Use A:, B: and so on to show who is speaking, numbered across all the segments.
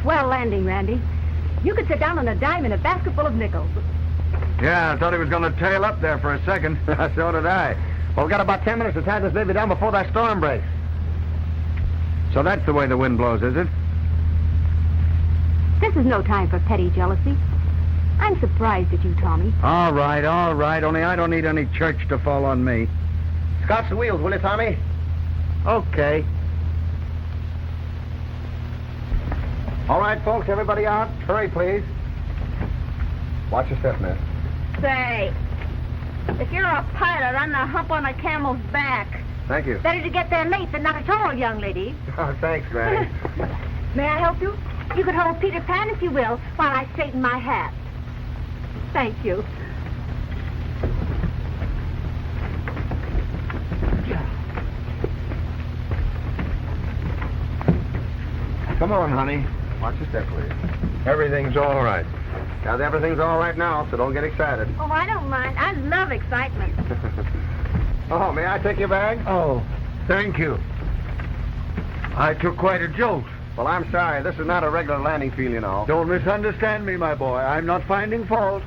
A: Swell landing, Randy. You could sit down on a dime in a basket full of nickels.
B: Yeah, I thought he was going to tail up there for a second.
C: So did I. Well, we've got about 10 minutes to tie this baby down before that storm breaks.
B: So that's the way the wind blows, is it?
A: This is no time for petty jealousy. I'm surprised at you, Tommy.
B: All right. Only I don't need any church to fall on me.
C: Scotch the wheels, will you, Tommy?
B: Okay.
C: All right, folks, everybody out. Hurry, please. Watch your step, miss.
A: Say, if you're a pilot, I'm the hump on a camel's back.
C: Thank you.
A: Better to get there late than not at all, young lady.
C: Oh, thanks, Granny.
A: May I help you? You could hold Peter Pan, if you will, while I straighten my hat. Thank you.
C: Come on, honey. Watch your step, please.
B: Everything's all right.
C: Now, everything's all right now, so don't get excited.
A: Oh, I don't mind. I love excitement.
C: Oh, may I take your bag?
B: Oh, thank you. I took quite a jolt.
C: Well, I'm sorry. This is not a regular landing field, you know.
B: Don't misunderstand me, my boy. I'm not finding fault.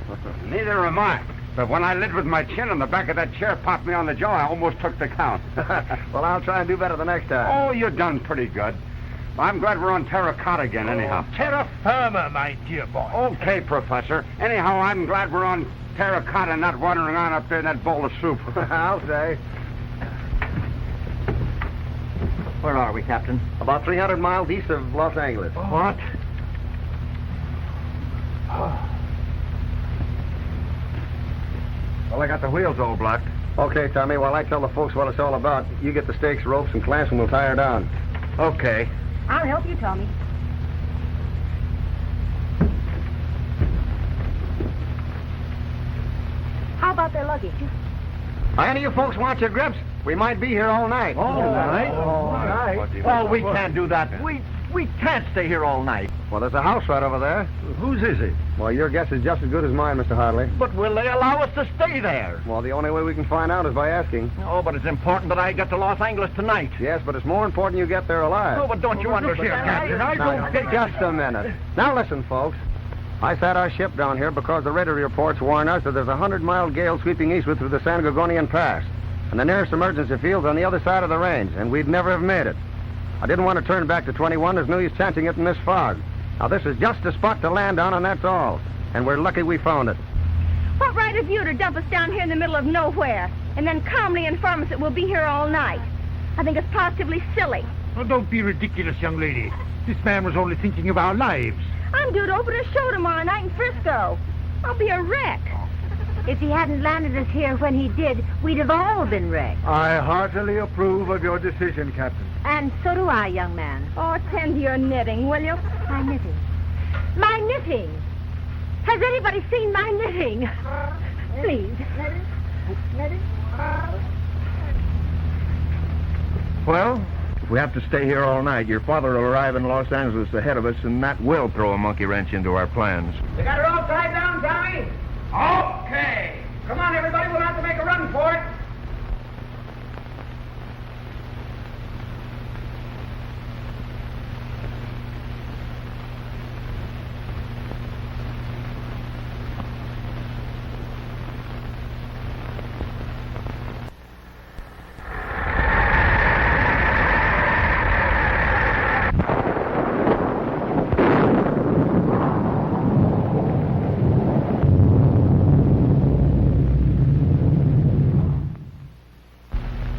D: Neither am I. But when I lit with my chin on the back of that chair popped me on the jaw, I almost took the count.
C: Well, I'll try and do better the next time.
D: Oh, you done pretty good. I'm glad we're on terra cotta again, anyhow.
E: Terra firma, my dear boy.
D: Okay, Professor. Anyhow, I'm glad we're on terra cotta, not wandering around up there in that bowl of soup.
C: I'll say.
F: Where are we, Captain?
C: About 300 miles east of Los Angeles.
B: What? Well, I got the wheels all blocked.
C: Okay, Tommy, while I tell the folks what it's all about, you get the stakes, ropes, and clamps, and we'll tie her down.
B: Okay.
A: I'll help you, Tommy. How about their luggage?
C: Any of you folks want your grips? We might be here all night.
B: All night?
C: All night.
F: Oh, we can't do that. We can't stay here all night.
C: Well, there's a house right over there.
B: Whose is it?
C: Well, your guess is just as good as mine, Mr. Hartley.
F: But will they allow us to stay there?
C: Well, the only way we can find out is by asking.
F: Oh, but it's important that I get to Los Angeles tonight.
C: Yes, but it's more important you get there alive.
F: Oh, but don't you understand? I don't think
C: Just a minute. Now listen, folks. I sat our ship down here because the radar reports warn us that there's a 100-mile gale sweeping eastward through the San Gorgonian Pass. And the nearest emergency field's on the other side of the range, and we'd never have made it. I didn't want to turn back to 21. There's no use chancing it in this fog. Now, this is just a spot to land on, and that's all. And we're lucky we found it.
A: What right have you to dump us down here in the middle of nowhere and then calmly inform us that we'll be here all night? I think it's positively silly.
E: Oh, don't be ridiculous, young lady. This man was only thinking of our lives.
A: I'm due to open a show tomorrow night in Frisco. I'll be a wreck. If he hadn't landed us here when he did, we'd have all been wrecked.
B: I heartily approve of your decision, Captain.
A: And so do I, young man. Oh, tend to your knitting, will you? My knitting. My knitting! Has anybody seen my knitting? Please. Knitting?
B: Well, if we have to stay here all night, your father will arrive in Los Angeles ahead of us, and that will throw a monkey wrench into our plans.
C: You got it all tied down, Tommy? Okay. Come on, everybody. We'll have to make a run for it.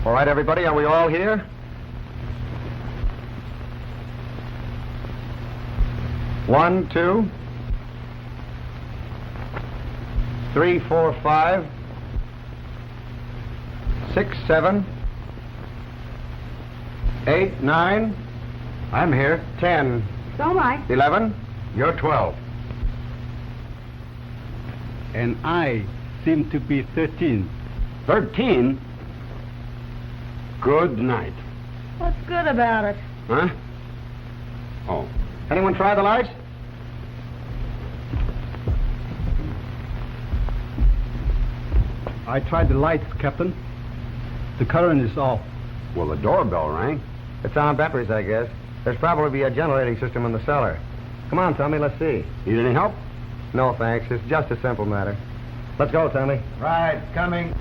C: All right, everybody, are we all here? One, two, 3, 4, 5, 6, 7, 8, 9. I'm here. 10.
A: So am I.
C: 11.
B: You're 12.
G: And I seem to be 13.
C: 13? Good night.
A: What's good about it?
C: Huh? Oh. Anyone try the lights?
G: I tried the lights, Captain. The current is off.
C: Well, the doorbell rang. It's on batteries, I guess. There's probably a generating system in the cellar. Come on, Tommy, let's see.
D: Need any help?
C: No, thanks. It's just a simple matter. Let's go, Tommy.
B: Right, coming.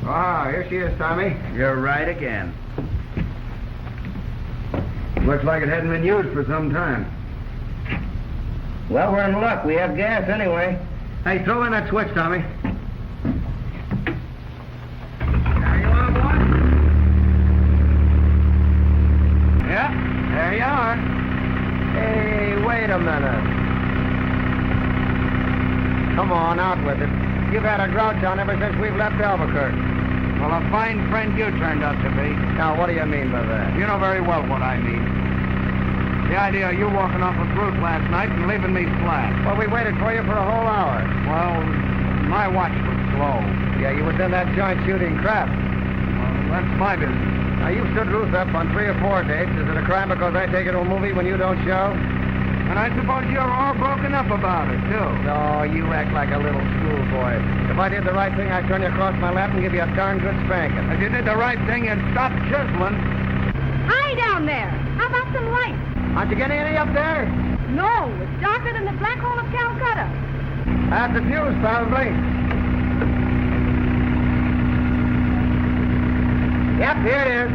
C: Ah, here she is, Tommy.
B: You're right again. Looks like it hadn't been used for some time.
C: Well, we're in luck. We have gas anyway. Hey, throw in that switch, Tommy.
B: There you are, boy. Yep, there you are.
C: Hey, wait a minute. Come on, out with it. You've had a grouch on ever since we've left Albuquerque.
B: Well, a fine friend you turned out to be.
C: Now, what do you mean by that?
B: You know very well what I mean. The idea of you walking off with Ruth last night and leaving me flat.
C: Well, we waited for you for a whole hour.
B: Well, my watch was slow.
C: Yeah, you was in that joint shooting crap.
B: Well, that's my business.
C: Now, you've stood Ruth up on 3 or 4 dates. Is it a crime because I take her to a movie when you don't show?
B: And I suppose you're all broken up about it, too.
C: No, you act like a little schoolboy. If I did the right thing, I'd turn you across my lap and give you a darn good spanking.
B: If you did the right thing, you'd stop chiseling.
A: Hi down there. How about some light?
C: Aren't you getting any up there?
A: No, it's darker than the black hole of Calcutta.
C: That's the fuse, probably. Yep, here it is.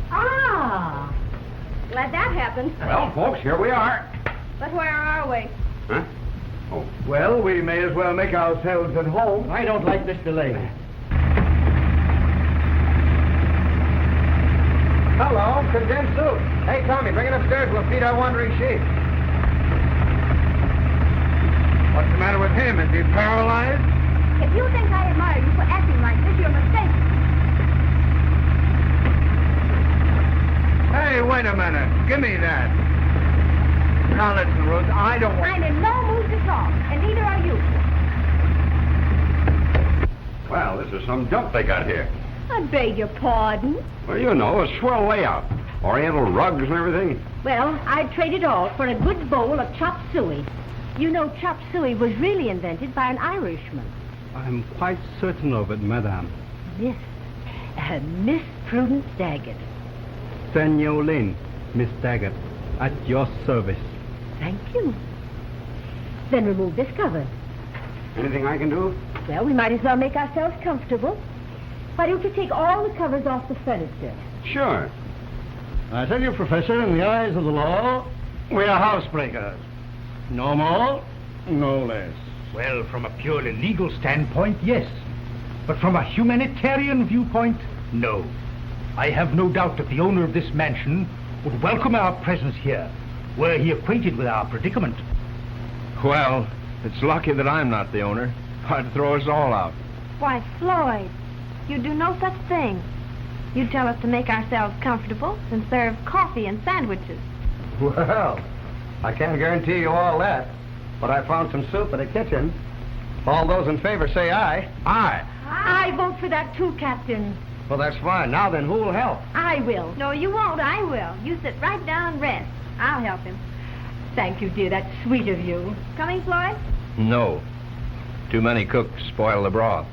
A: Ah, glad that happened.
D: Well, folks, here we are.
A: But where are we?
D: Huh? Oh.
B: Well, we may as well make ourselves at home.
F: I don't like this delay.
C: Hello, condensed soup. Hey, Tommy, bring it upstairs. We'll feed our wandering sheep.
B: What's the matter with him? Is he paralyzed?
A: If you think I admire you for acting like this, you're mistaken.
B: Hey, wait a minute. Give me that. Now listen, Ruth, I don't want...
A: I'm in no mood to talk, and neither are you.
D: Well, this is some junk they got here.
A: I beg your pardon.
D: Well, you know, a swell layout. Oriental rugs and everything.
A: Well, I'd trade it all for a good bowl of chop suey. You know, chop suey was really invented by an Irishman.
G: I'm quite certain of it, madame.
A: Miss Prudence Daggett.
G: Senor Lynn, Miss Daggett, at your service.
A: Thank you. Then remove this cover.
D: Anything I can do?
A: Well, we might as well make ourselves comfortable. Why don't you take all the covers off the furniture?
D: Sure.
F: I tell you, Professor, in the eyes of the law, we are housebreakers. No more, no less.
E: Well, from a purely legal standpoint, yes. But from a humanitarian viewpoint, no. I have no doubt that the owner of this mansion would welcome our presence here, were he acquainted with our predicament.
B: Well, it's lucky that I'm not the owner. I'd throw us all out.
A: Why, Floyd, you do no such thing. You tell us to make ourselves comfortable and serve coffee and sandwiches.
C: Well, I can't guarantee you all that, but I found some soup in the kitchen. All those in favor say aye.
B: Aye.
A: I vote for that too, Captain.
C: Well, that's fine. Now then, who'll help?
A: I will. No, you won't. I will. You sit right down and rest. I'll help him. Thank you, dear. That's sweet of you. Coming, Floyd?
B: No. Too many cooks spoil the broth.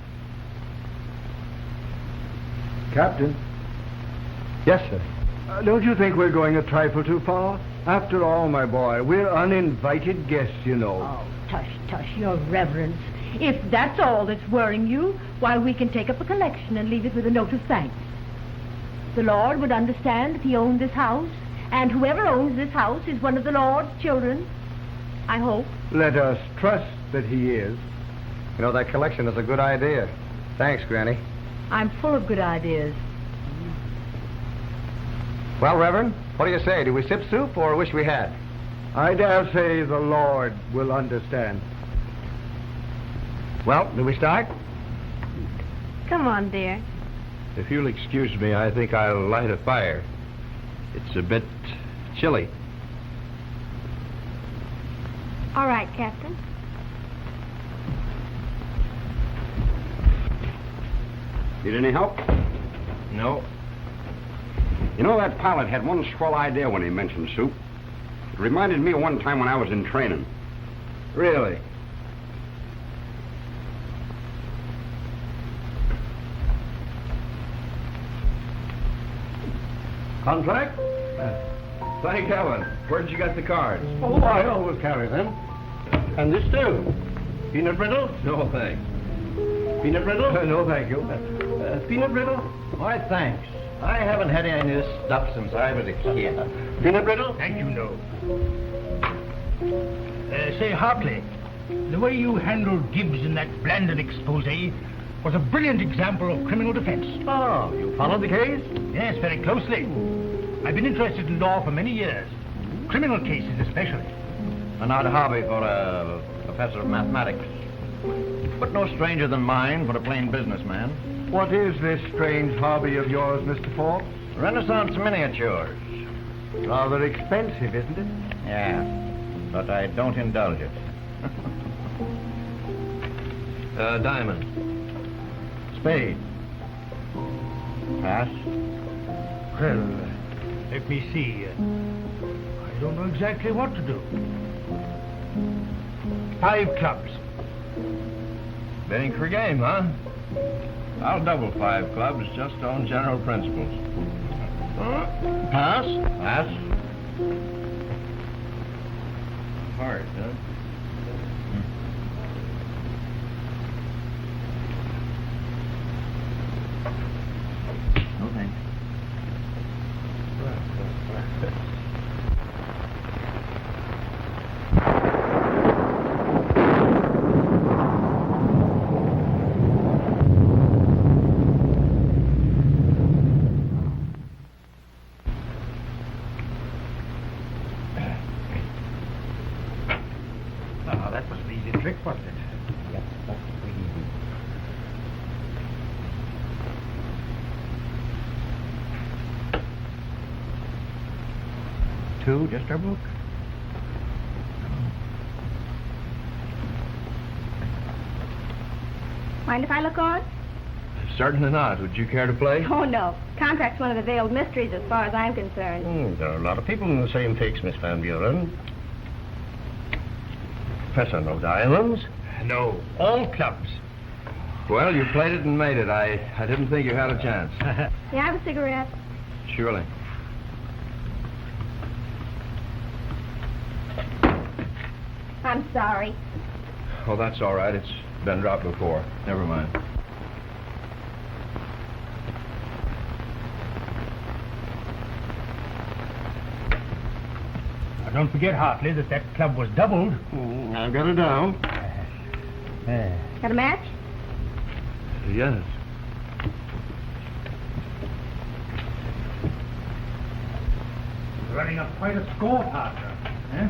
H: Captain,
C: Yes, sir.
H: don't you think we're going a trifle too far? After all, my boy, we're uninvited guests, you know.
A: Oh, tush, tush, your reverence. If that's all that's worrying you, why, we can take up a collection and leave it with a note of thanks. The Lord would understand if he owned this house, and whoever owns this house is one of the Lord's children. I hope.
H: Let us trust that he is.
C: You know, that collection is a good idea. Thanks, Granny.
A: I'm full of good ideas.
C: Well, Reverend, what do you say? Do we sip soup or wish we had?
H: I dare say the Lord will understand.
C: Well, do we start?
A: Come on, dear.
B: If you'll excuse me, I think I'll light a fire. It's a bit chilly.
A: All right, Captain.
D: Need any help?
B: No.
D: You know, that pilot had one swell idea when he mentioned soup. It reminded me of one time when I was in training.
B: Really?
F: Contract?
B: Thank heaven. Where'd you get the cards?
F: Oh, I always carry them. And this too. Peanut brittle?
B: No, thanks.
F: Peanut brittle?
B: No, thank you.
F: Peanut brittle?
B: Why, thanks. I haven't had any of this stuff since I was a kid.
F: Peanut brittle?
E: Thank you, no. Say, Hartley, the way you handled Gibbs in that Blandon expose was a brilliant example of criminal defense.
F: Oh, you followed the case?
E: Yes, very closely. I've been interested in law for many years. Criminal cases especially.
B: An odd hobby for a professor of mathematics. But no stranger than mine for a plain businessman.
H: What is this strange hobby of yours, Mr. Falk?
B: Renaissance miniatures.
H: Rather expensive, isn't it?
B: Yeah, but I don't indulge it.
F: Diamond.
B: Spade. Pass.
E: Well, let me see. I don't know exactly what to do. 5 clubs.
B: Bidding for game, huh? I'll double 5 clubs just on general principles.
F: Pass?
B: Pass. Heart, huh? No thanks.
E: Oh, that was an easy trick, wasn't it?
B: Yep, that's easy. Two, just our book.
I: Mind if I look on?
B: Certainly not. Would you care to play?
I: Oh, no. Contract's one of the veiled mysteries as far as I'm concerned.
F: There are a lot of people in the same fix, Miss Van Buren. Professor, no diamonds?
E: No, all clubs.
B: Well, you played it and made it. I didn't think you had a chance.
I: May I have a cigarette?
B: Surely.
I: I'm sorry.
B: Oh, that's all right. It's been dropped before. Never mind.
E: Now, don't forget, Hartley, that club was doubled.
F: I've got it down.
I: Got a match?
B: Yes.
E: Running up quite a score, partner. Huh?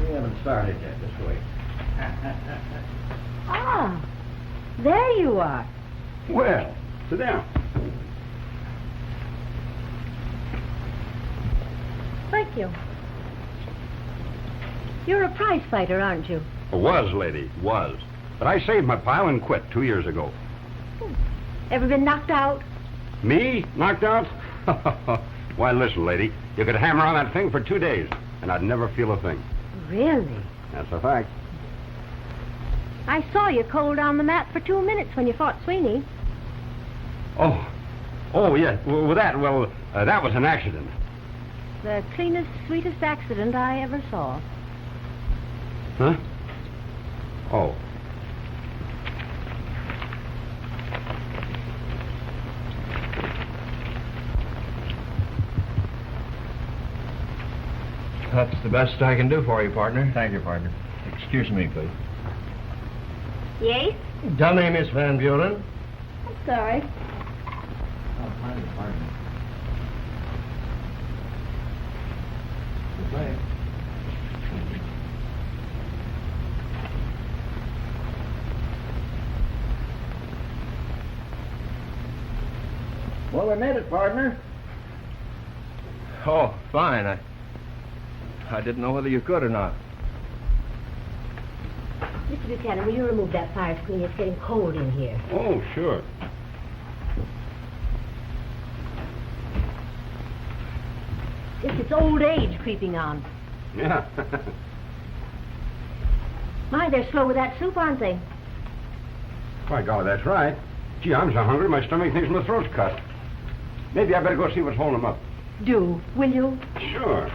B: We haven't started yet this week.
A: Ah, there you are.
D: Well, sit down.
A: Thank you. You're a prize fighter, aren't you?
D: Was, lady, was. But I saved my pile and quit 2 years ago.
A: Ever been knocked out?
D: Me? Knocked out? Why, listen, lady. You could hammer on that thing for 2 days, and I'd never feel a thing.
A: Really?
D: That's a fact.
A: I saw you cold on the mat for 2 minutes when you fought Sweeney.
D: Oh, yeah. Well, that was an accident.
A: The cleanest, sweetest accident I ever saw.
D: Huh? Oh.
B: That's the best I can do for you, partner. Thank you, partner. Excuse me, please.
I: Yes?
F: Dummy, Miss Van Buren.
I: I'm sorry.
B: Oh, pardon.
C: Well, we made it, partner.
B: Oh, fine. I didn't know whether you could or not.
A: Mr. Buchanan, will you remove that fire screen? It's getting cold in here.
D: Oh, sure.
A: It's old age creeping on.
D: Yeah.
A: My, they're slow with that soup, aren't they?
D: By golly, that's right. Gee, I'm so hungry, my stomach thinks my throat's cut. Maybe I better go see what's holding them up.
A: Do, will you?
D: Sure.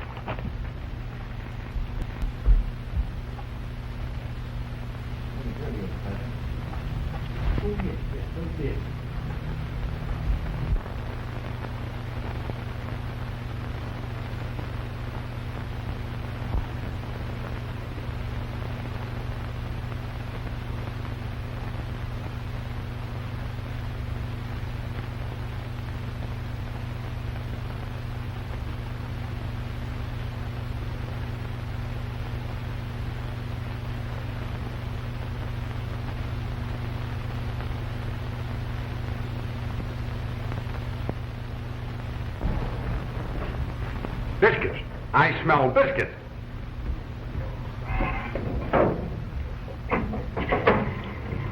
D: Biscuits. I smell biscuits.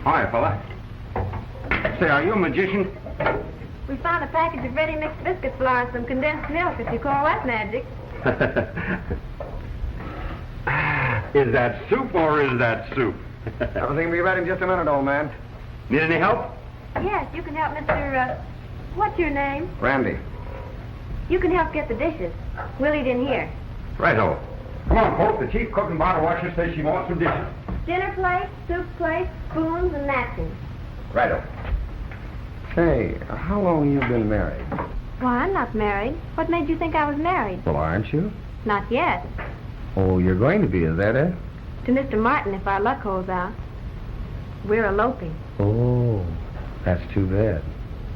D: Hi, fella. Say, are you a magician?
I: We found a package of ready-mixed biscuits, Florence, some condensed milk, if you call that magic.
D: Is that soup or is that soup?
C: Everything will be ready in just a minute, old man.
D: Need any help?
I: Yes, you can help Mr. What's your name?
C: Randy.
I: You can help get the dishes. We'll eat in here.
D: Righto. Come on, folks. The chief cook and bottle washer says she wants some dishes.
I: Dinner plate, soup plate, spoons, and napkins.
D: Righto.
C: Say, how long have you been married?
I: Why, I'm not married. What made you think I was married?
C: Well, aren't you?
I: Not yet.
C: Oh, you're going to be, is that it?
I: To Mr. Martin, if our luck holds out. We're eloping.
C: Oh, that's too bad.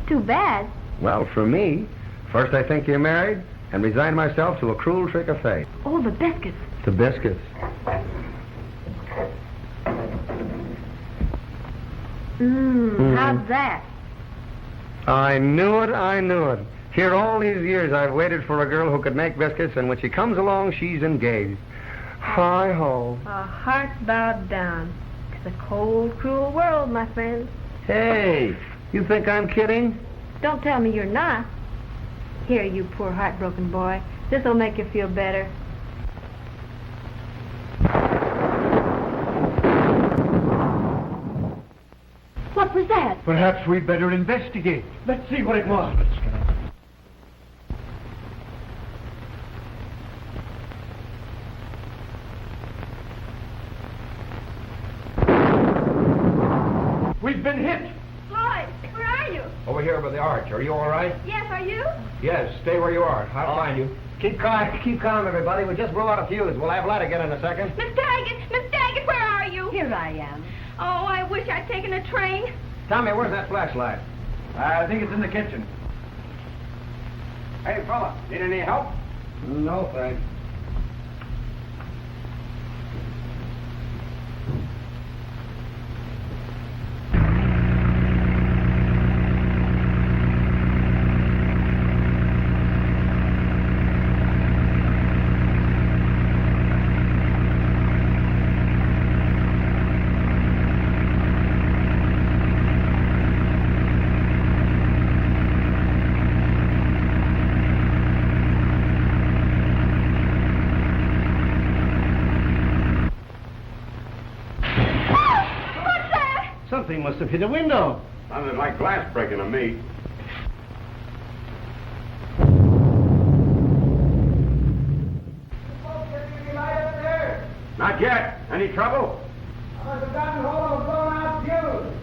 I: Too bad.
C: Well, for me, first I think you're married and resign myself to a cruel trick of fate.
A: Oh, the biscuits.
C: The biscuits.
A: How's that?
C: I knew it, I knew it. Here all these years I've waited for a girl who could make biscuits, and when she comes along, she's engaged. Hi-ho.
I: Our hearts bowed down. It's a cold, cruel world, my friend.
C: Hey, you think I'm kidding?
I: Don't tell me you're not. Here, you poor heartbroken boy. This'll make you feel better.
A: What was that?
E: Perhaps we'd better investigate.
F: Let's see what it was.
E: We've been hit.
I: Floyd, where are you?
D: Over here by the arch. Are you all right?
I: Yes, are you?
D: Yes. Stay where you are. I'll find you.
C: Keep calm, everybody. We just blew out a fuse. We'll have light again in a second.
I: Miss Daggett, where are you?
A: Here I am.
I: Oh, I wish I'd taken a train.
C: Tommy, where's that flashlight?
E: I think it's in the kitchen.
D: Hey, fella. Need any help?
C: No, thanks.
F: Something must have hit a window.
D: Sounded like glass breaking to me. Not yet. Any trouble?
C: I must have gotten hold of a blown out fuse.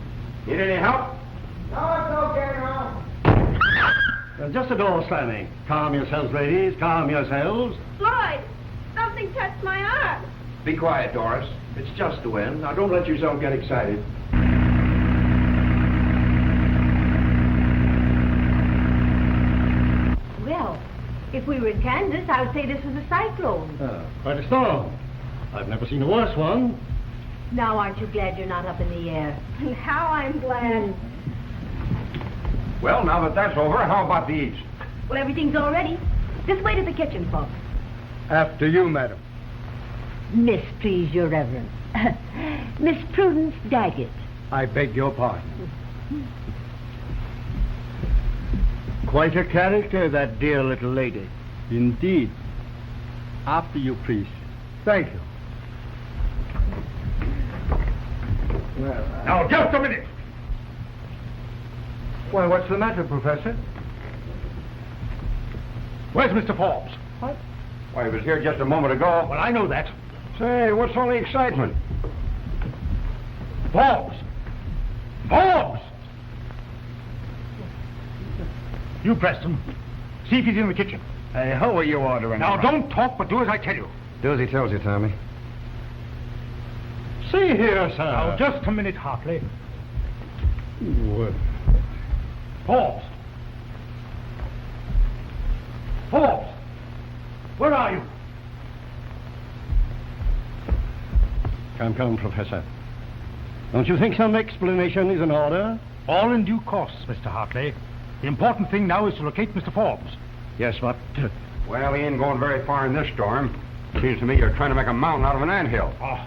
D: Need any help?
C: No, it's okay now.
F: Just a door slamming. Calm yourselves, ladies. Calm yourselves.
I: Floyd, something touched my arm.
B: Be quiet, Doris. It's just the wind. Now, don't let yourself get excited.
A: Well, if we were in Kansas, I would say this was a cyclone.
F: Quite a storm. I've never seen a worse one.
A: Now, aren't you glad you're not up in the air?
I: And how I'm glad.
D: Well, now that that's over, how about the eats?
A: Well, everything's all ready. Just wait at the kitchen, folks.
H: After you, madam.
A: Miss, please, your reverence. Miss Prudence Daggett.
H: I beg your pardon. Quite a character, that dear little lady.
G: Indeed. After you, please.
H: Thank you. Well,
E: Now, just a minute.
H: why, what's the matter, Professor?
E: Where's Mr. Forbes?
D: Why, he was here just a moment ago.
E: Well, I know that.
D: Say, what's all the excitement?
E: Forbes! Forbes! You, Preston. See if he's in the kitchen.
C: Hey, how are you ordering?
E: Now, don't talk, but do as I tell you.
C: Do as he tells you, Tommy.
F: See here, sir.
E: Now, just a minute, Hartley.
F: What?
E: Forbes! Forbes! Where are you?
F: Come, Professor. Don't you think some explanation is in order?
E: All in due course, Mr. Hartley. The important thing now is to locate Mr. Forbes.
F: Yes, but...
D: Well, he ain't going very far in this storm. Seems to me you're trying to make a mountain out of an anthill.
E: Oh,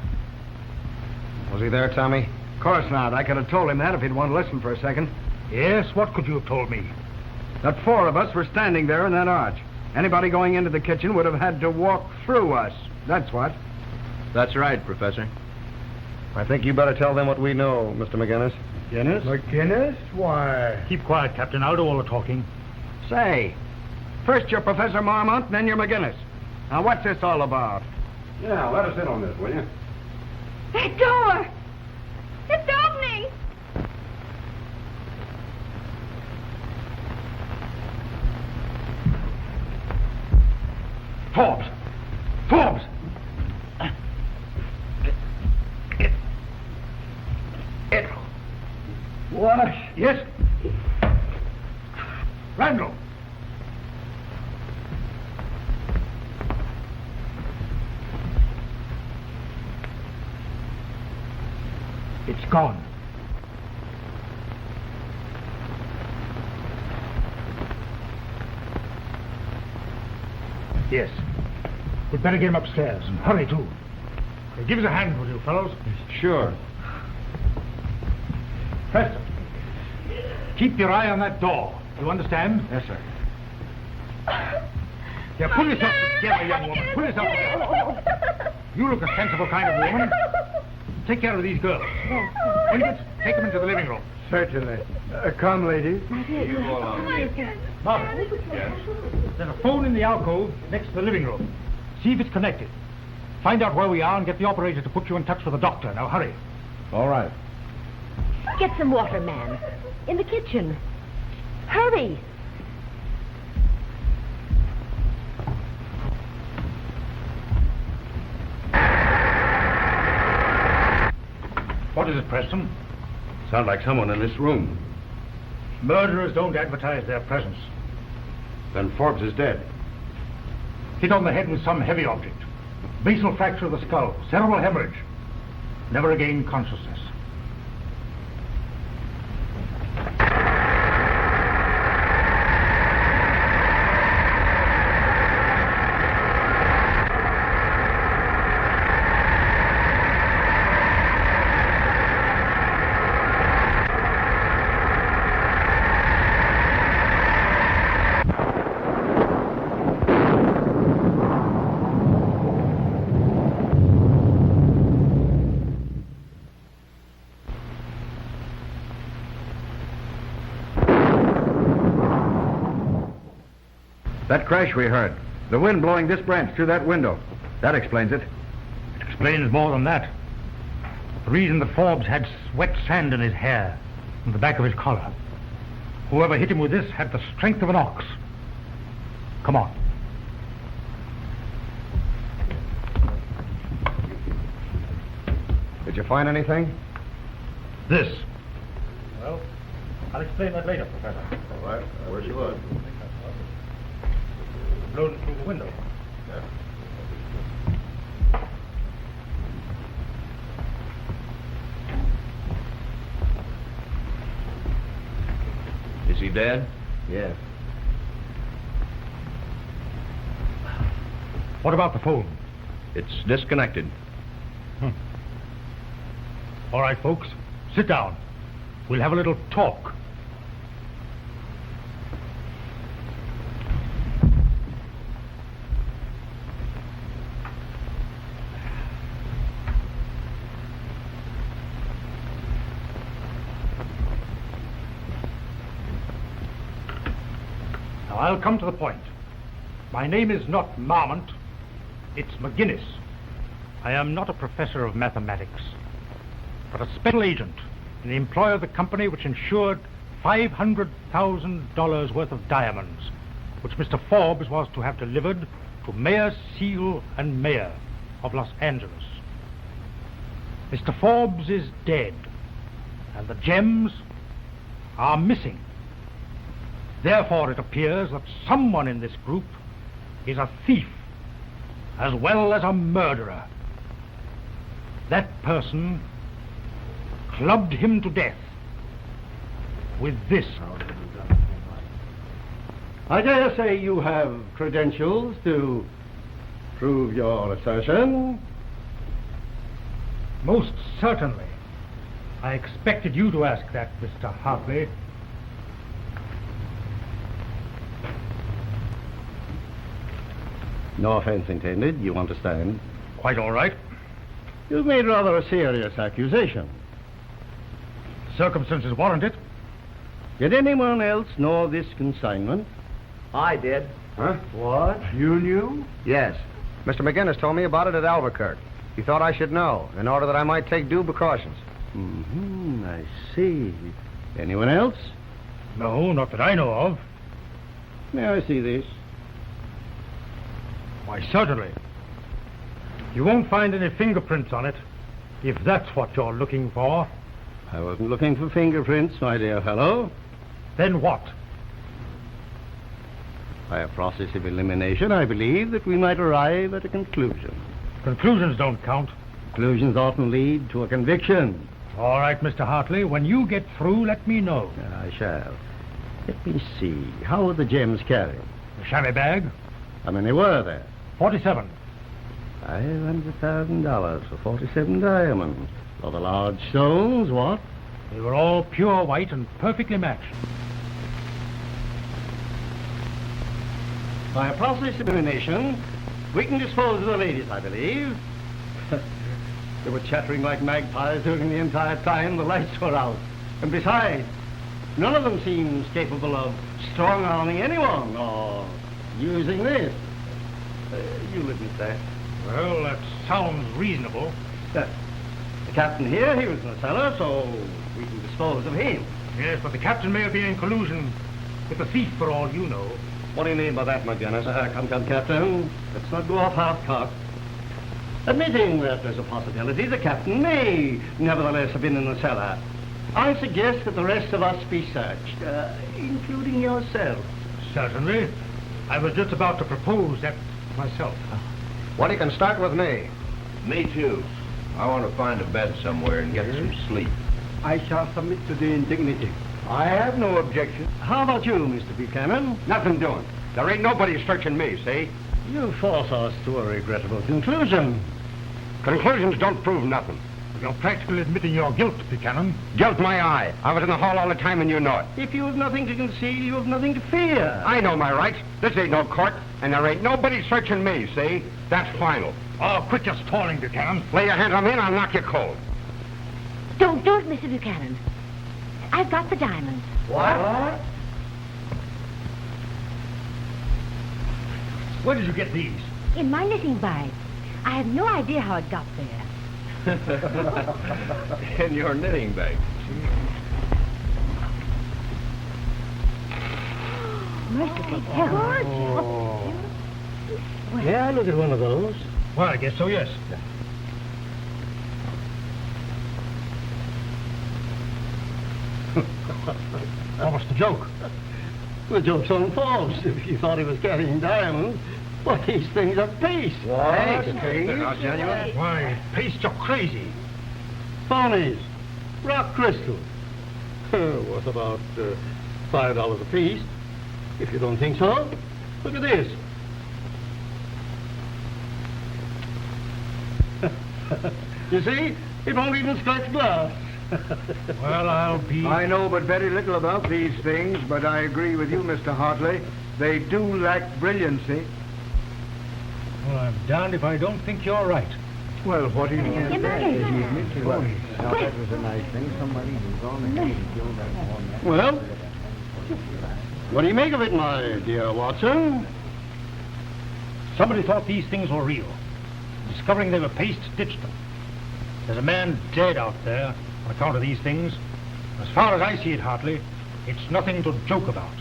C: Was he there, Tommy?
H: Of course not. I could have told him that if he'd want to listen for a second.
E: yes, what could you have told me?
H: That 4 of us were standing there in that arch. Anybody going into the kitchen would have had to walk through us. That's what.
B: That's right, Professor.
C: I think you better tell them what we know, Mr. McGinnis.
F: Guinness?
H: McGinnis? Why?
E: Keep quiet, Captain. I'll do all the talking.
H: Say, first you're Professor Marmont, and then you're McGinnis. Now, what's this all about?
D: Yeah, let us in on this, will you?
I: That door! It's opening!
E: Forbes! Forbes!
H: What?
E: Yes? Randall! It's gone. Yes. We'd better get him upstairs, and hurry, too. Give us a hand, will you, fellows?
D: Sure.
E: Preston, keep your eye on that door. You understand?
H: Yes, sir.
E: Yeah, pull yourself together, young woman. Pull yourself together. You look a sensible kind of woman. Take care of these girls. Ingrid, take them into the living room.
H: Certainly. Come, ladies.
E: Margaret. Yes? There's a phone in the alcove next to the living room. See if it's connected. Find out where we are and get the operator to put you in touch with the doctor. Now, hurry.
F: All right.
A: Get some water, man. In the kitchen. Hurry.
E: What is it, Preston?
D: Sounds like someone in this room.
E: Murderers don't advertise their presence.
D: Then Forbes is dead.
E: Hit on the head with some heavy object. Basal fracture of the skull. Cerebral hemorrhage. Never regained consciousness.
C: That crash we heard. The wind blowing this branch through that window. That explains it.
E: It explains more than that. The reason that Forbes had wet sand in his hair and the back of his collar. Whoever hit him with this had the strength of an ox. Come on.
C: Did you find anything?
E: This. Well, I'll explain that later, Professor.
B: All right. I wish you would.
E: Blown through the window.
B: Is he dead?
C: Yes.
E: What about the phone?
B: It's disconnected.
E: All right, folks, sit down. We'll have a little talk. I'll come to the point. My name is not Marmont. It's McGinnis. I am not a professor of mathematics, but a special agent in the employ of the company which insured $500,000 worth of diamonds, which Mr. Forbes was to have delivered to Mayor Seal and Mayor of Los Angeles. Mr. Forbes is dead, and the gems are missing. Therefore, it appears that someone in this group is a thief as well as a murderer. That person clubbed him to death with this.
F: I dare say you have credentials to prove your assertion.
E: Most certainly. I expected you to ask that, Mr. Hartley.
F: No offense intended, you understand.
E: Quite all right.
F: You've made rather a serious accusation.
E: Circumstances warrant it.
F: Did anyone else know this consignment?
C: I did.
H: Huh? What? You knew?
C: Yes. Mr. McGinnis told me about it at Albuquerque. He thought I should know, in order that I might take due precautions.
F: I see. Anyone else?
E: No, not that I know of.
F: May I see this?
E: Why, certainly. You won't find any fingerprints on it, if that's what you're looking for.
F: I wasn't looking for fingerprints, my dear fellow.
E: Then what?
F: By a process of elimination, I believe that we might arrive at a conclusion.
E: Conclusions don't count.
F: Conclusions often lead to a conviction.
E: All right, Mr. Hartley, when you get through, let me know.
F: I shall. Let me see. How were the gems carried?
E: The chamois bag?
F: How many were there?
E: 47.
F: $500,000 for 47 diamonds. For the large stones, what?
E: They were all pure white and perfectly matched.
F: By a process of elimination, we can dispose of the ladies, I believe. They were chattering like magpies during the entire time the lights were out. And besides, none of them seems capable of strong-arming anyone or using this. You'll admit that.
E: Well, that sounds reasonable.
F: The captain here, he was in the cellar, so we can dispose of him.
E: Yes, but the captain may have been in collusion with the thief for all you know.
F: What do you mean by that, McGinnis? Come, Captain. Let's not go off half-cocked. Admitting that there's a possibility the captain may nevertheless have been in the cellar, I suggest that the rest of us be searched, including yourself.
E: Certainly. I was just about to propose that myself.
C: Well, you can start with me.
B: Me too. I want to find a bed somewhere and get some sleep.
H: I shall submit to the indignity. I have no objection.
F: How about you, Mr. Buchanan?
D: Nothing doing. There ain't nobody searching me, see?
F: You force us to a regrettable conclusion.
D: Conclusions don't prove nothing.
E: You're practically admitting your guilt, Buchanan.
D: Guilt my eye. I was in the hall all the time and you know it.
F: If you have nothing to conceal, you have nothing to fear.
D: I know my rights. This ain't no court, and there ain't nobody searching me, see? That's final.
E: Oh, quit your stalling, Buchanan.
D: Lay your hands on me and I'll knock you cold.
A: Don't do it, Mr. Buchanan. I've got the diamonds.
H: What?
E: Where did you get these?
A: In my knitting bag. I have no idea how it got there.
B: In your knitting bag.
A: Merciful heavens.
F: Oh. Yeah, look at one of those.
E: Well, I guess so, yes. What was the joke?
F: The joke's on Forbes. If you thought he was carrying diamonds, well, these things are paste.
C: What?
F: They're
C: not genuine?
E: Why, paste, you're crazy.
F: Phonies. Rock crystals. Worth about $5 apiece. If you don't think so, look at this. You see? It won't even scratch glass.
E: Well, I'll be...
H: I know but very little about these things, but I agree with you, Mr. Hartley. They do lack brilliancy.
E: Well, I'm darned if I don't think you're right.
H: Well, what do you
A: Get
H: think?
A: back in.
H: Now, that was a nice thing. Somebody was on the head and killed that one.
F: Well, What do you make of it, my dear Watson?
E: Somebody thought these things were real. Discovering they were paste, ditched them. There's a man dead out there on account of these things. As far as I see it, Hartley, it's nothing to joke about.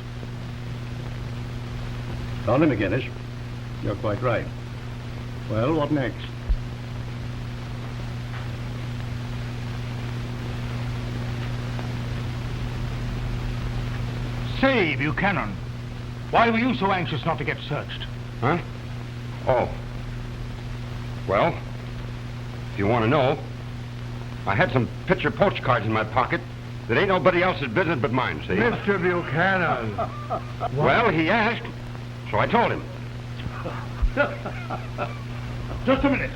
F: Found him, McGinnis. You're quite right. Well, what next?
E: Say, Buchanan, why were you so anxious not to get searched?
D: Huh? Oh. Well, if you want to know, I had some picture postcards in my pocket that ain't nobody else's business but mine, see?
H: Mr. Buchanan.
D: Well, he asked, so I told him.
E: Just a minute.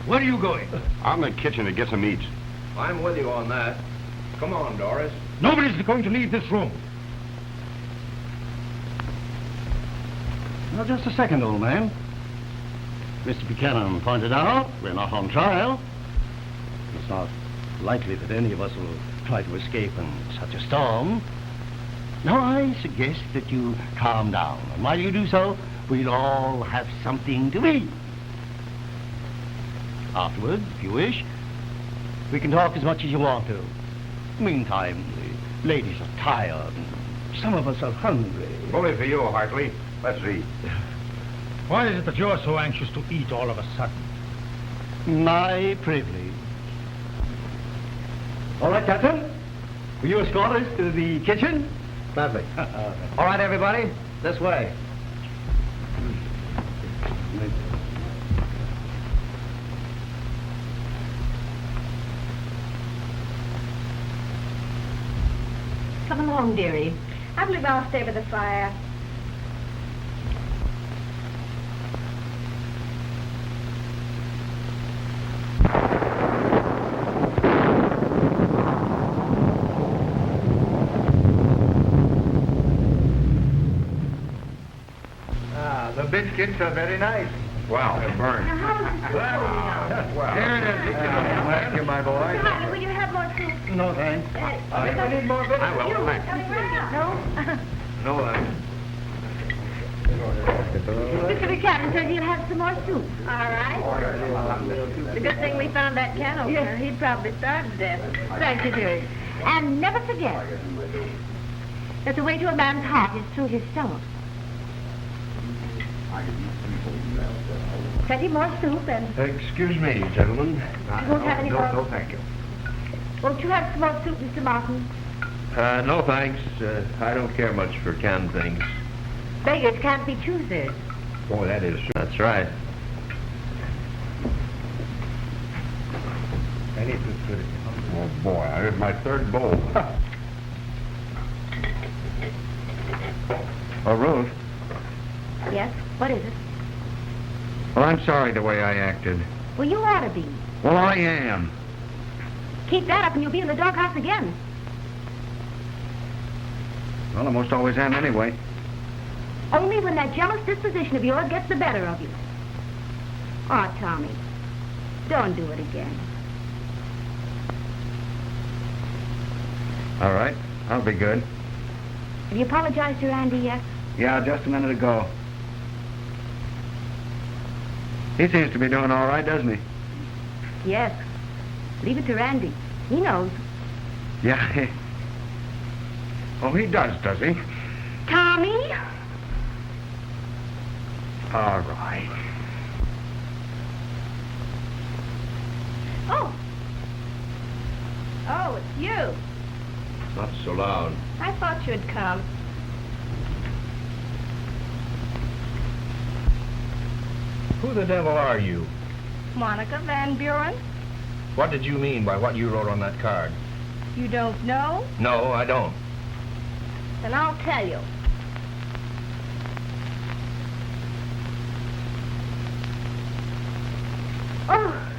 E: Where are you going?
D: I'm in the kitchen to get some eats.
B: I'm with you on that. Come on, Doris.
E: Nobody's going to leave this room.
F: Now, just a second, old man. Mr. Buchanan pointed out we're not on trial. It's not likely that any of us will try to escape in such a storm. Now, I suggest that you calm down. And while you do so, we'll all have something to eat. Afterwards, if you wish, we can talk as much as you want to. Meantime, the ladies are tired, and some of us are hungry.
D: Bully for you, Hartley. Let's eat.
E: Why is it that you're so anxious to eat all of a sudden?
F: My privilege. All right, Captain. Will you escort us to the kitchen?
C: Gladly. All right, everybody, this way.
I: Come along, dearie. I believe I'll stay by the fire.
B: The biscuits are very nice.
D: Wow, they're burned.
I: Now, how is the soup going on?
B: Here it is. Thank you, my boy.
I: Honey, will you have more soup?
F: No, thanks.
B: I need more biscuits.
D: I will, thanks.
I: No?
B: No,
I: Mr. Buchanan says he'll have some more soup. All right. It's a good thing we found that can opener. He'd probably starve to death.
A: Thank you, dearie. And never forget that the way to a man's heart is through his stomach. Plenty more soup and...
B: Excuse me, gentlemen.
A: You won't have any more?
B: No, thank you.
A: Won't you have some more soup, Mr. Martin?
B: No, thanks. I don't care much for canned things.
A: Beggars can't be choosers.
B: Boy, that is true. That's right.
D: Oh, boy, there's my third bowl.
B: Oh, Ruth.
A: Yes? What is it?
B: Well, I'm sorry the way I acted.
A: Well, you ought to be.
B: Well, I am.
A: Keep that up and you'll be in the doghouse again.
B: Well, I most always am anyway.
A: Only when that jealous disposition of yours gets the better of you. Oh, Tommy, don't do it again.
B: All right. I'll be good.
A: Have you apologized to Randy yet?
B: Yeah, just a minute ago. He seems to be doing all right, doesn't he?
A: Yes. Leave it to Randy. He knows.
B: Yeah. Oh, he does he?
A: Tommy?
B: All right.
I: Oh. Oh, it's you.
B: Not so loud.
I: I thought you'd come.
B: Who the devil are you?
I: Monica Van Buren?
B: What did you mean by what you wrote on that card?
I: You don't know?
B: No, I don't.
I: Then I'll tell you.
A: Oh.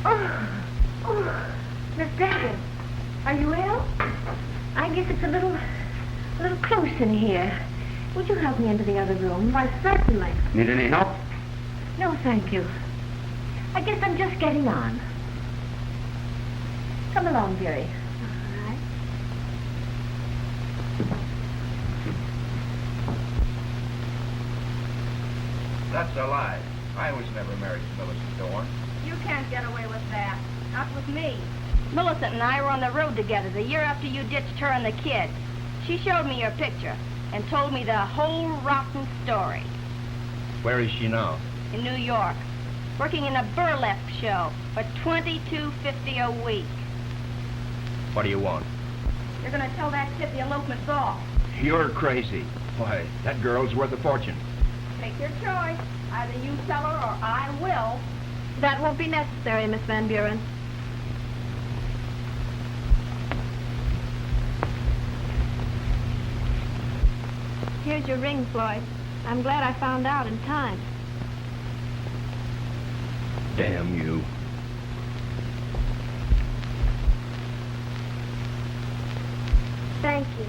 A: Oh. Oh. Miss Daggett, are you ill? I guess it's a little close in here. Would you help me into the other room? Why, certainly.
B: Need any help?
A: No, thank you. I guess I'm just getting on. Come along, dearie. All right.
B: That's a lie. I was never married to Millicent Dorn.
I: You can't get away with that. Not with me. Millicent and I were on the road together the year after you ditched her and the kid. She showed me your picture and told me the whole rotten story.
B: Where is she now?
I: In New York, working in a burlesque show for $22.50 a week.
B: What do you want?
I: You're going to tell that kid the elopement's off.
B: You're crazy. Why, that girl's worth a fortune.
I: Make your choice. Either you tell her or I will.
A: That won't be necessary, Miss Van Buren. Here's your ring, Floyd. I'm glad I found out in time.
B: Damn you.
A: Thank you.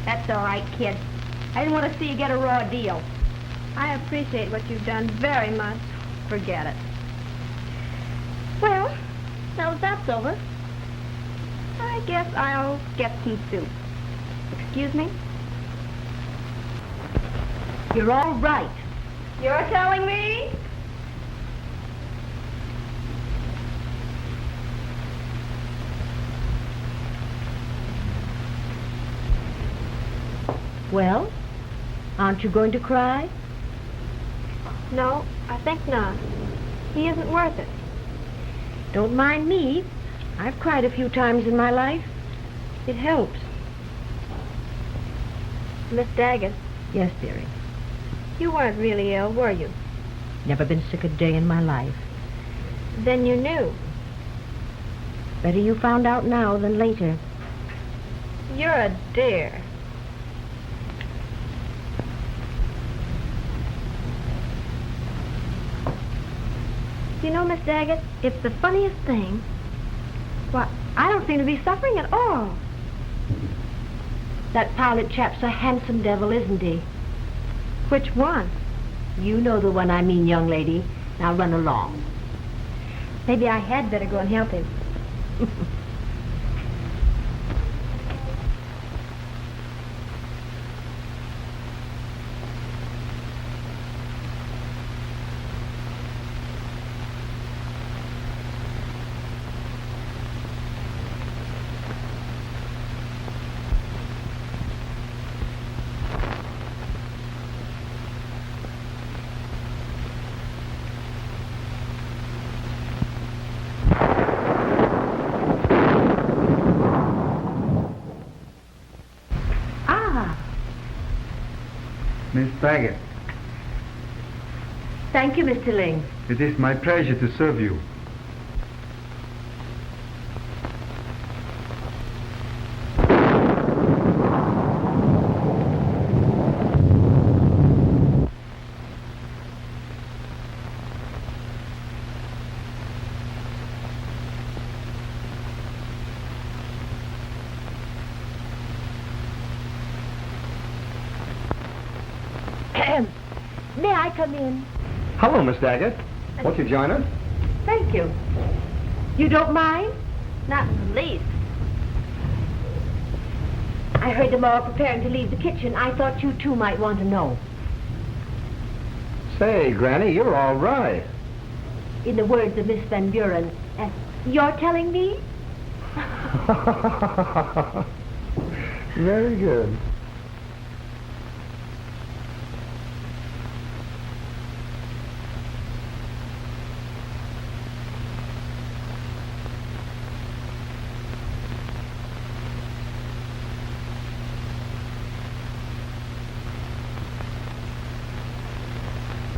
I: That's all right, kid. I didn't want to see you get a raw deal.
A: I appreciate what you've done very much.
I: Forget it. Well, now that that's over, I guess I'll get some soup. Excuse me?
A: You're all right.
I: You're telling me?
A: Well, aren't you going to cry?
J: No, I think not. He isn't worth it.
A: Don't mind me. I've cried a few times in my life. It helps.
J: Miss Daggett,
A: Yes, dearie.
J: you weren't really ill, were you?
A: Never been sick a day in my life.
J: Then you knew.
A: Better you found out now than later.
J: You're a dear. You know, Miss Daggett, it's the funniest thing.
A: Why, I don't seem to be suffering at all. That pilot chap's a handsome devil, isn't he?
J: Which one?
A: You know the one I mean, young lady. Now run along.
J: Maybe I had better go and help him.
H: Miss Daggett,
A: Thank you, Mr. Ling.
H: it is my pleasure to serve you.
A: May I come in?
C: Hello, Miss Daggett. Won't you join us?
A: Thank you. You don't mind?
I: Not in the least.
A: I heard them all preparing to leave the kitchen. I thought you two might want to know.
C: Say, Granny, you're all right.
A: In the words of Miss Van Buren, you're telling me?
C: Very good.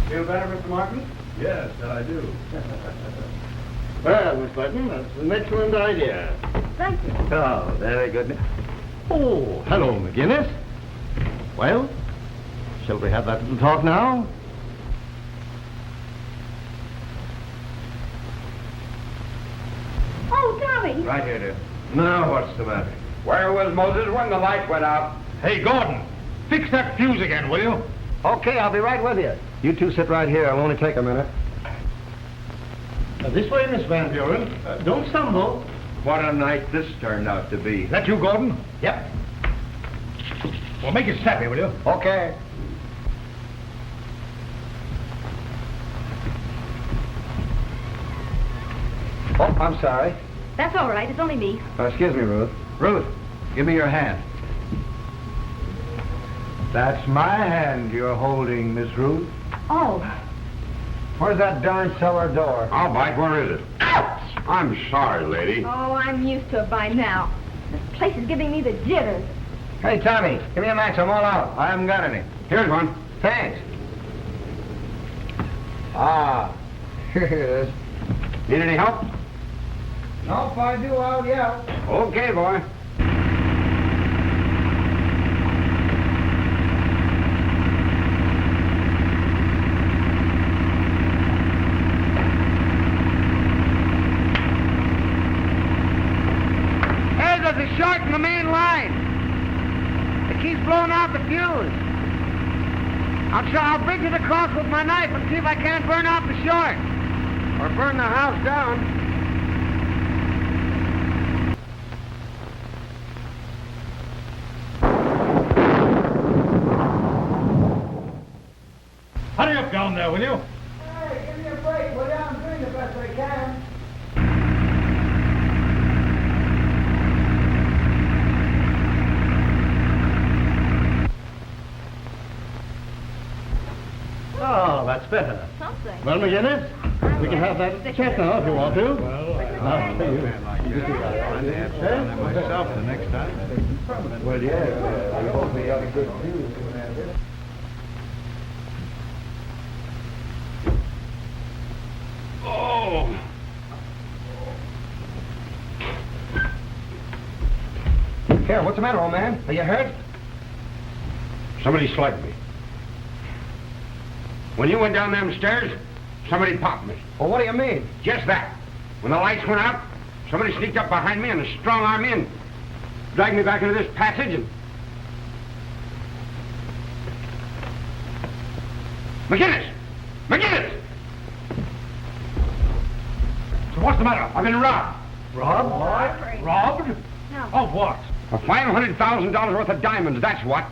F: Feel better, Mr. Martin?
H: Yes, I do.
F: Well, Miss Button, that's an excellent idea.
A: Thank you.
F: Oh, very good. Oh, hello, McGinnis. Well, shall we have that little talk now?
A: Oh, Tommy!
B: Right here, dear. Now, what's the matter?
D: Where was Moses when the light went out?
E: Hey, Gordon, fix that fuse again, will you?
C: Okay, I'll be right with you. You two sit right here. It'll only take a minute.
F: This way, Miss Van Buren. Don't stumble.
B: What a night this turned out to be.
E: Is that you, Gordon?
C: Yep.
E: Well, make it snappy, will you?
C: Okay. Oh, I'm sorry.
I: That's all right. It's only me.
C: Excuse me, Ruth. Ruth, give me your hand.
H: That's my hand you're holding, Miss Ruth.
I: Oh.
C: Where's that darn cellar door?
D: I'll bite. Where is it?
I: Ouch!
D: I'm sorry, lady.
I: Oh, I'm used to it by now. This place is giving me the jitters.
C: Hey, Tommy, give me a match. I'm all out. I haven't got any.
D: Here's one.
C: Thanks. Ah, here it is.
D: Need any help?
C: No, if I do, I'll yell.
D: Okay, boy.
C: Hey, there's a short in the main line. It keeps blowing out the fuse. I'll bridge it across with my knife and see if I can't burn out the short. Or burn the house down.
E: Hurry up down there, will you?
C: Hey, give me a break, will you? I'm doing the best I can.
F: Oh, that's better.
I: Something.
F: Well, McGinnis, we can have that chat now if you want to.
G: I'll tell you. Myself the next time.
H: Well, yeah, we hope we got a good view.
D: Oh.
C: Here, what's the matter, old man? Are you hurt?
D: Somebody slugged me. When you went down them stairs, somebody popped me.
C: Well, what do you mean?
D: Just that. When the lights went out, somebody sneaked up behind me and strong-armed me and dragged me back into this passage and... McGinnis! McGinnis!
E: So what's the matter?
D: I've been robbed.
E: Robbed? Robbed?
I: No.
E: Of what?
D: For $500,000 worth of diamonds, that's what.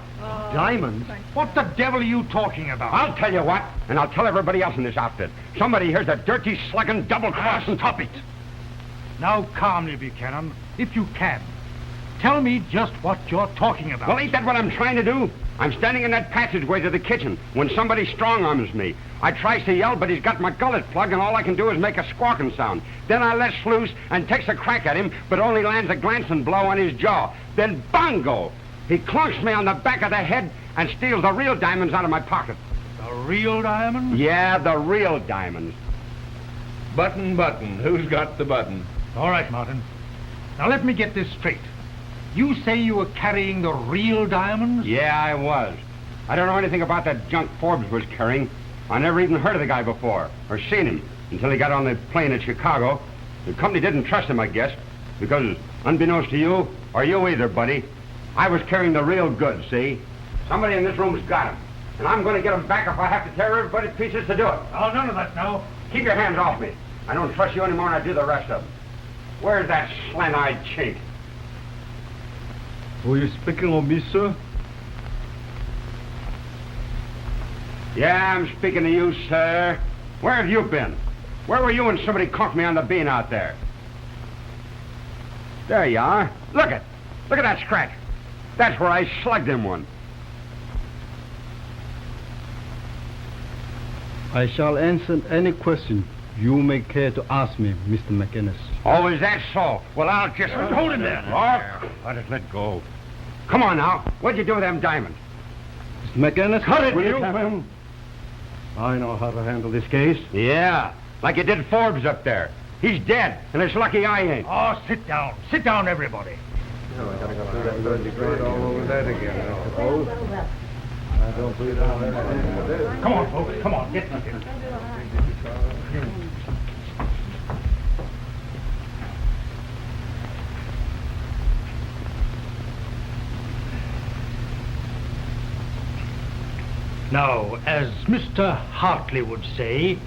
F: Diamonds?
E: What the devil are you talking about?
D: I'll tell you what, and I'll tell everybody else in this outfit. Somebody here's a dirty, slugging, double-crossing...
E: Stop it. Now calmly, Buchanan, if you can. Tell me just what you're talking about.
D: Well, ain't that what I'm trying to do? I'm standing in that passageway to the kitchen when somebody strong-arms me. I tries to yell, but he's got my gullet plugged, and all I can do is make a squawking sound. Then I lets loose and takes a crack at him, but only lands a glancing blow on his jaw. Then bongo! He clunks me on the back of the head and steals the real diamonds out of my pocket.
E: The real diamond?
D: Yeah, the real diamonds.
B: Button, who's got the button?
E: All right, Martin. Now let me get this straight. You say you were carrying the real diamonds?
D: Yeah, I was. I don't know anything about that junk Forbes was carrying. I never even heard of the guy before, or seen him, until he got on the plane at Chicago. The company didn't trust him, I guess, because unbeknownst to you, or you either, buddy, I was carrying the real goods, see? Somebody in this room's got him, and I'm going to get him back if I have to tear everybody to pieces to do it.
E: Oh, none of that now.
D: Keep your hands off me. I don't trust you any more than I do the rest of them. Where's that slant-eyed chink?
G: Were you speaking of me, sir?
D: Yeah, I'm speaking to you, sir. Where have you been? Where were you when somebody conked me on the bean out there? There you are. Look at that scratch. That's where I slugged him one.
G: I shall answer any question you may care to ask me, Mr. McInnes.
D: Oh, is that so? Well, I'll just...
E: Hold him there.
D: Oh, let it let go. Come on now. What'd you do with them diamonds?
G: Mr. McInnes,
D: Cut it,
G: will
D: you?
F: I know how to handle this case.
D: Yeah, like you did Forbes up there. He's dead, and it's lucky I ain't.
E: Oh, sit down. Sit down, everybody.
H: All over that again, I suppose. I don't believe that.
E: Come on, folks. Come on. Get in. Now, as Mr. Hartley would say,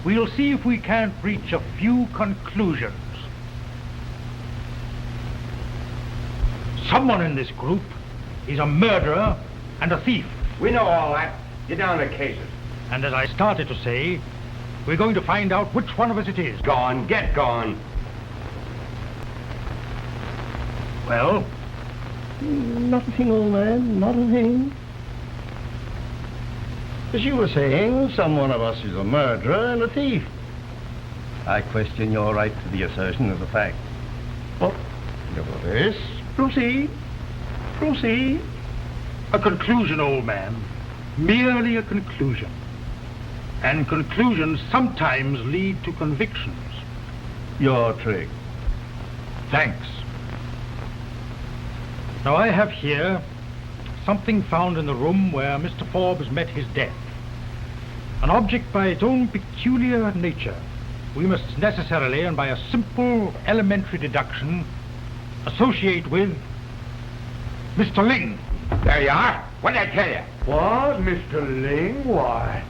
E: we'll see if we can't reach a few conclusions. Someone in this group is a murderer and a thief.
D: We know all that. Get down to cases.
E: And as I started to say, We're going to find out which one of us it is.
D: Gone, get gone.
E: Well,
F: Not a thing, old man, not a thing. As you were saying, some one of us is a murderer and a thief. I question your right to the assertion of the fact. But, nevertheless, proceed. Proceed.
E: a conclusion, old man. Merely a conclusion. And conclusions sometimes lead to convictions.
F: Your trick.
E: Thanks. Now I have here something found in the room where Mr. Forbes met his death. An object by its own peculiar nature. We must necessarily, and by a simple elementary deduction, associate with Mr. Ling.
D: There you are. What did I tell you?
H: What, Mr. Ling? Why,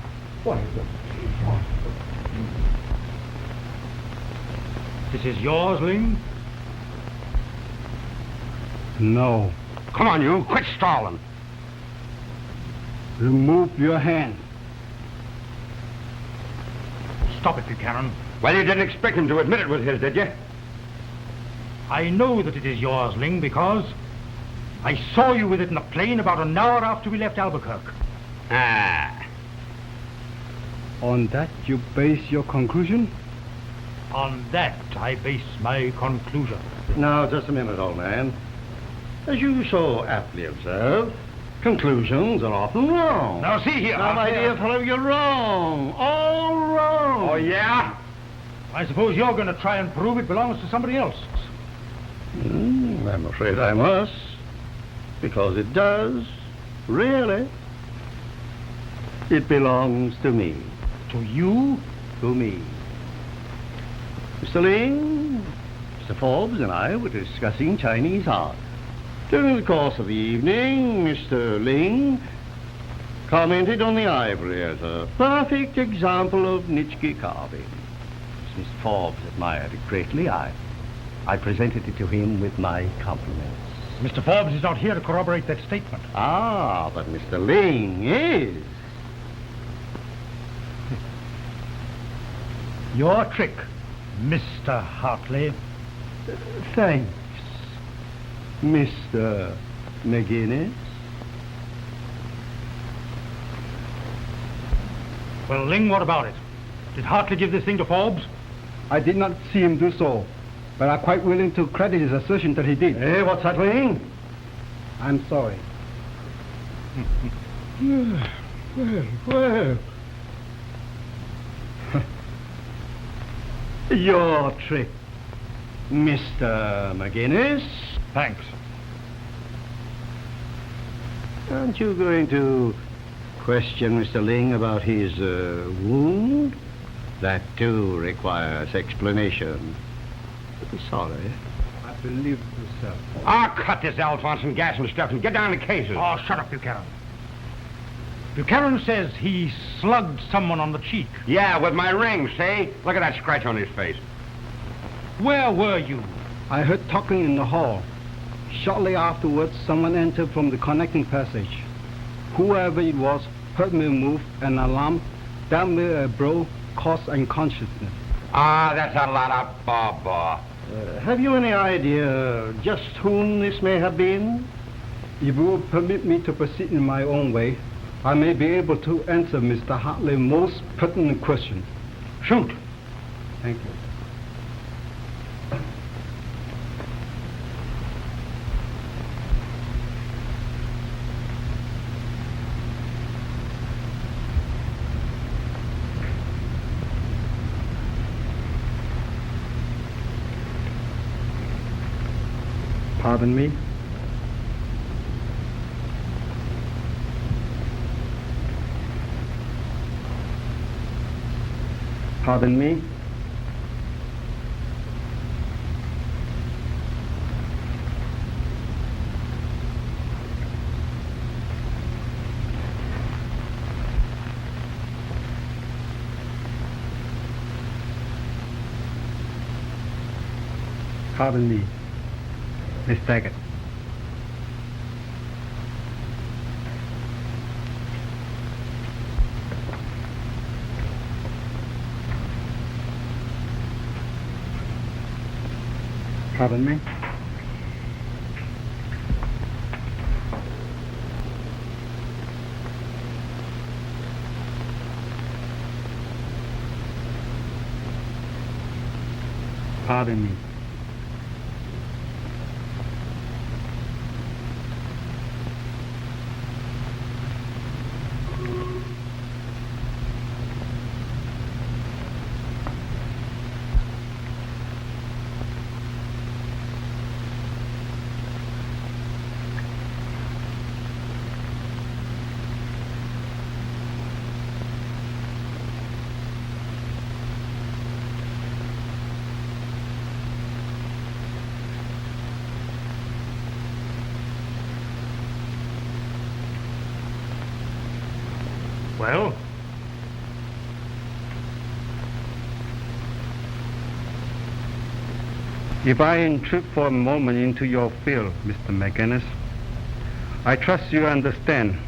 E: This is yours, Ling?
G: No.
D: Come on, you. Quit stalling.
G: Remove your hand.
E: Stop it, Buchanan.
D: Well, you didn't expect him to admit it was his, did you?
E: I know that it is yours, Ling, because I saw you with it in the plane about an hour after we left Albuquerque.
D: Ah.
G: On that you base your conclusion?
E: On that I base my conclusion.
F: Now, just a minute, old man. As you so aptly observe, conclusions are often wrong.
E: Now, see here.
F: Now, my dear fellow, you're wrong. All wrong.
D: Oh, yeah?
E: I suppose you're going to try and prove it belongs to somebody else.
F: I'm afraid I must. Because it does. Really. It belongs to me.
E: To you?
F: To me. Mr. Ling, Mr. Forbes and I were discussing Chinese art. During the course of the evening, Mr. Ling commented on the ivory as a perfect example of Nichiki carving. As Mr. Forbes admired it greatly, I presented it to him with my compliments.
E: Mr. Forbes is not here to corroborate that statement.
F: Ah, but Mr. Ling is.
E: Your trick, Mr. Hartley.
F: Thanks, Mr. McGinnis.
E: Well, Ling, what about it? Did Hartley give this thing to Forbes?
G: I did not see him do so, but I'm quite willing to credit his assertion that he did.
F: Hey, what's that, Ling?
G: I'm sorry.
F: Well. Your trick, Mr. McGinnis.
E: Thanks.
F: Aren't you going to question Mr. Ling about his wound? That, too, requires explanation. Sorry.
G: I believe you, sir.
D: Ah, cut this Alphonse and gas and stuff and get down to cases.
E: Oh, shut up, Buchanan. Buchanan says he slugged someone on the cheek.
D: Yeah, with my ring, see? Look at that scratch on his face.
E: Where were you?
G: I heard talking in the hall. Shortly afterwards, someone entered from the connecting passage. Whoever it was heard me move an alarm, dealt me a blow, caused unconsciousness.
D: Ah, that's a lot of baba.
F: Have you any idea just whom this may have been?
G: If you will permit me to proceed in my own way, I may be able to answer Mr. Hartley's most pertinent question.
E: Shoot.
G: Thank you. Pardon me? Pardon me? Pardon me, Miss Daggett. Pardon me? Pardon me.
E: Well?
G: If I intrude for a moment into your field, Mr. McGinnis, I trust you understand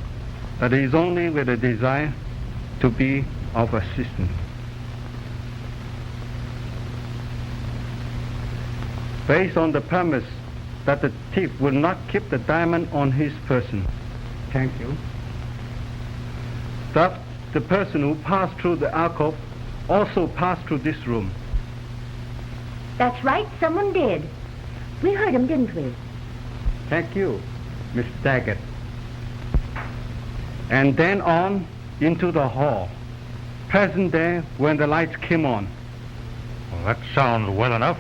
G: that it is only with a desire to be of assistance. Based on the premise that the thief will not keep the diamond on his person. Thank you. That the person who passed through the alcove also passed through this room.
A: That's right, someone did. We heard him, didn't we?
G: Thank you, Miss Daggett. And then on into the hall, present there when the lights came on.
E: Well, that sounds well enough.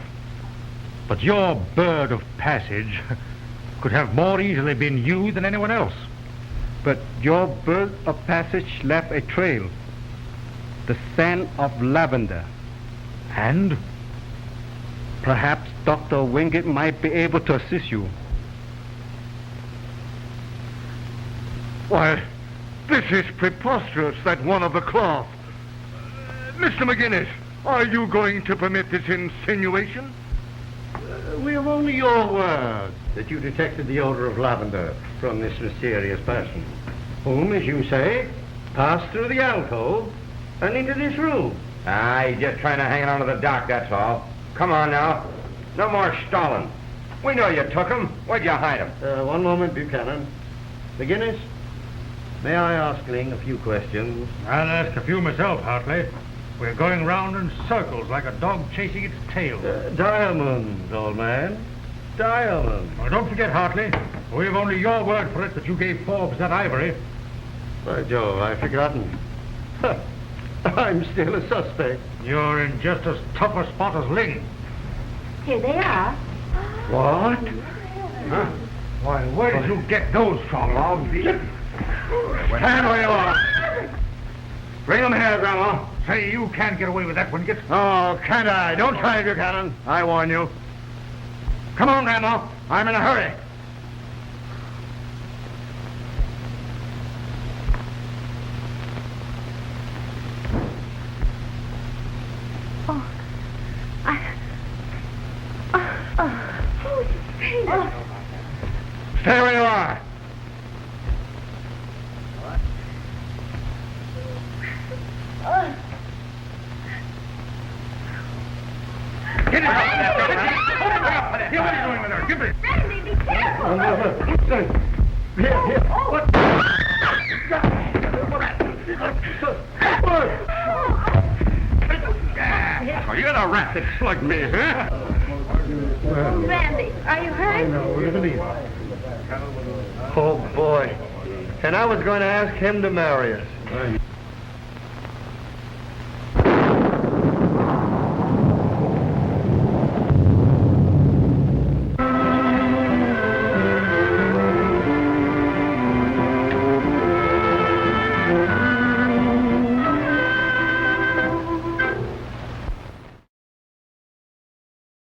E: But your bird of passage could have more easily been you than anyone else.
G: But your bird of passage left a trail, the scent of lavender.
E: And?
G: Perhaps Dr. Wingate might be able to assist you.
B: Why, this is preposterous, that one of the cloth. Mr. McGinnis, are you going to permit this insinuation?
F: We have only your word that you detected the odor of lavender from this mysterious person, whom, as you say, passed through the alcove and into this room.
C: He's just trying to hang on to the dock, that's all. Come on now. No more stalling. We know you took him. Where'd you hide him?
F: One moment, Buchanan. McGinnis, may I ask Ling a few questions?
E: I'll ask a few myself, Hartley. We're going round in circles like a dog chasing its tail.
F: Diamonds, old man. Diamonds.
E: Well, don't forget, Hartley, we've only your word for it that you gave Forbes that ivory.
F: By Jove, I've forgotten. I'm still a suspect.
E: You're in just as tough a spot as Ling.
A: Here they are.
F: What?
E: Huh? Why, where did you get those from?
B: Stand where you are. Bring them here, Grandma.
E: Say, you can't get away with that, Wingate.
B: Oh, can't I? Don't try it, Buchanan. I warn you. Come on, Grandma. I'm in a hurry. Stay where you are. Get it up! What are you doing with her? Give it!
I: Randy, be careful!
F: Here. What?
B: Oh, you're the rat that slugged me, huh?
I: Randy, are you hurt?
F: Oh, boy. And I was going to ask him to marry us.